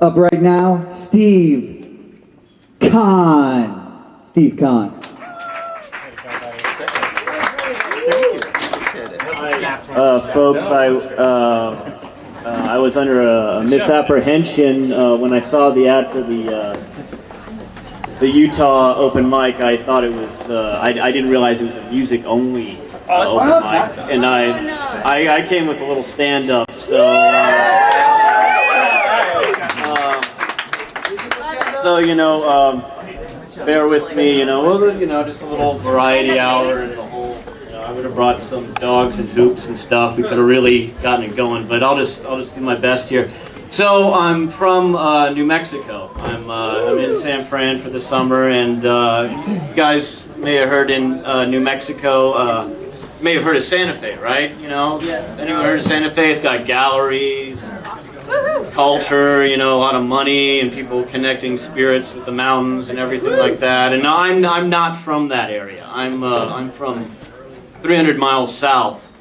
Up right now, Steve Conn. Steve Conn. Folks, I was under a misapprehension when I saw the ad for the Utah open mic. I thought it was I didn't realize it was a music only open mic, and I came with a little stand up. So you know, bear with me. Just a little variety hour and the whole. I would have brought some dogs and hoops and stuff. We could have really gotten it going, but I'll just do my best here. So I'm from New Mexico. I'm in San Fran for the summer, and you guys may have heard in New Mexico, may have heard of Santa Fe, right? You know, anyone heard of Santa Fe? It's got galleries, culture, a lot of money, and people connecting spirits with the mountains and everything like that. And I'm not from that area. I'm from 300 miles south,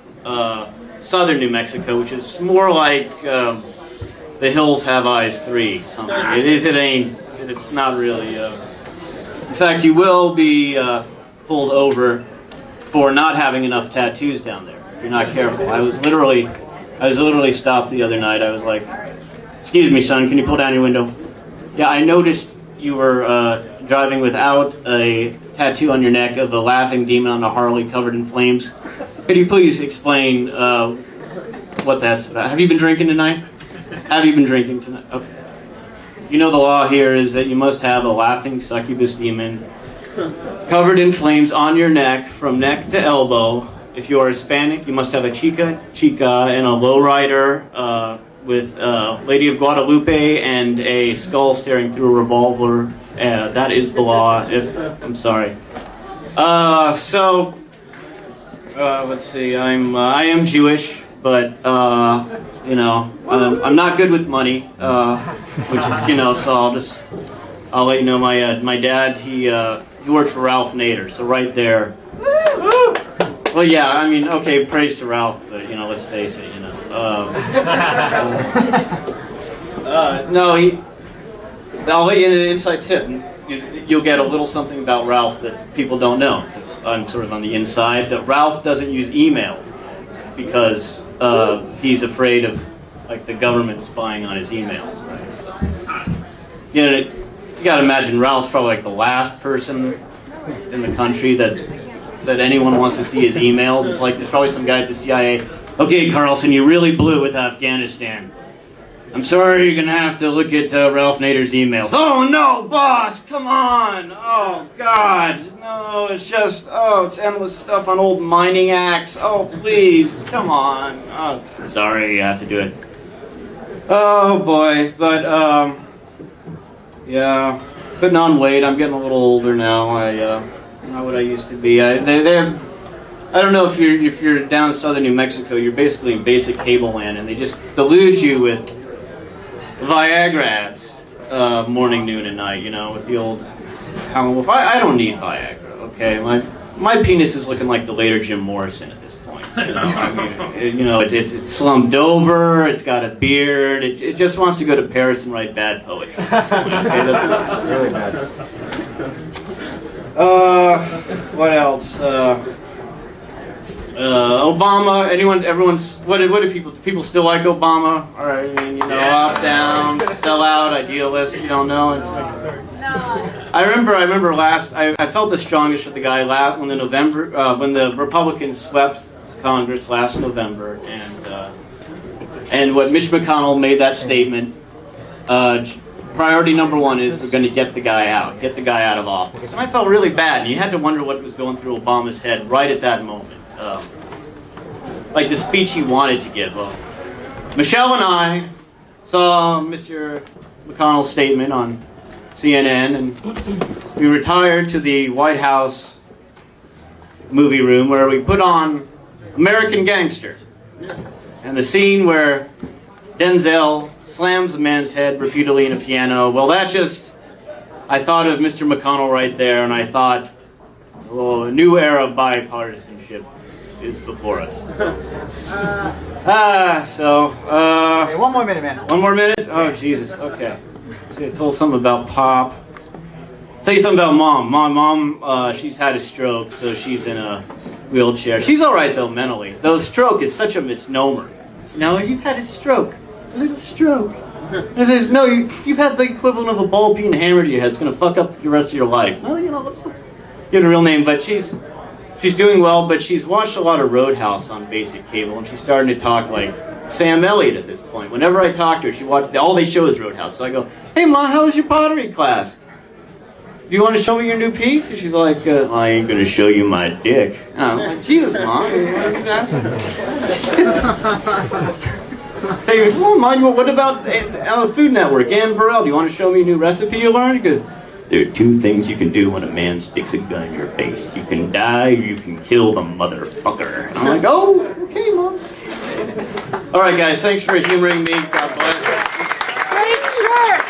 southern New Mexico, which is more like The Hills Have Eyes 3, something. It's not really. In fact, you will be pulled over for not having enough tattoos down there if you're not careful. I was literally stopped the other night. I was like, "Excuse me, son, can you pull down your window?" Yeah, I noticed you were driving without a tattoo on your neck of a laughing demon on a Harley covered in flames. Could you please explain what that's about? Have you been drinking tonight? Have you been drinking tonight? Okay. You know the law here is that you must have a laughing succubus demon covered in flames on your neck from neck to elbow. If you are Hispanic, you must have a chica, and a lowrider with Lady of Guadalupe and a skull staring through a revolver. That is the law. I'm sorry. Let's see. I am Jewish, but I'm not good with money, which is so I'll let you know. My dad he worked for Ralph Nader, so right there. Well, yeah. I mean, okay, praise to Ralph, but let's face it. No, I'll let you in an inside tip. You'll get a little something about Ralph that people don't know, because I'm sort of on the inside, that Ralph doesn't use email because he's afraid of the government spying on his emails, right? So, you got to imagine Ralph's probably the last person in the country that anyone wants to see his emails. It's like there's probably some guy at the CIA, "Okay, Carlson, you really blew with Afghanistan. I'm sorry, you're going to have to look at Ralph Nader's emails." "Oh, no, boss, come on. Oh, God. No, it's just, it's endless stuff on old mining acts. Oh, please, come on." "Oh, sorry, you have to do it." Oh, boy. But, yeah, putting on weight. I'm getting a little older now. Not what I used to be. I don't know if you're down southern New Mexico, you're basically in basic cable land, and they just delude you with Viagra ads, morning, noon, and night, with the old Howlin' Wolf. I don't need Viagra, okay? My penis is looking like the later Jim Morrison at this point. It's slumped over, it's got a beard, it just wants to go to Paris and write bad poetry. Okay, that's really bad. What else? Obama. What do people still like Obama? All right, up, down, sell out, idealist. You don't know. It's I remember last. I felt the strongest for the guy when the Republicans swept Congress last November, and what Mitch McConnell made that statement. Priority number one is we're going to get the guy out of office. And I felt really bad, and you had to wonder what was going through Obama's head right at that moment. Like the speech he wanted to give. Michelle and I saw Mr. McConnell's statement on CNN, and we retired to the White House movie room where we put on American Gangster. And the scene where Denzel slams a man's head repeatedly in a piano, I thought of Mr. McConnell right there, and I thought, a new era of bipartisanship is before us. Hey, one more minute, man. One more minute? Oh, Jesus. Okay. See, I told something about Pop. I'll tell you something about Mom. My mom, she's had a stroke, so she's in a wheelchair. She's all right, though, mentally. Though stroke is such a misnomer. No, you've had a stroke. A little stroke. I said, no, you've had the equivalent of a ball being hammered to your head. It's going to fuck up the rest of your life. Well, you know, let's give it a real name. But she's doing well, but she's watched a lot of Roadhouse on basic cable, and she's starting to talk like Sam Elliott at this point. Whenever I talk to her, she watched, all they show is Roadhouse. So I go, hey, Ma, how was your pottery class? Do you want to show me your new piece? And she's like, I ain't going to show you my dick. And I'm like, Jesus, Mom. Say, oh, mind you, what about the Food Network? Ann Burrell, do you want to show me a new recipe you learned? Because there are two things you can do when a man sticks a gun in your face. You can die or you can kill the motherfucker. And I'm like, oh, okay, Mom. All right, guys, thanks for humoring me. God bless. Great shirt!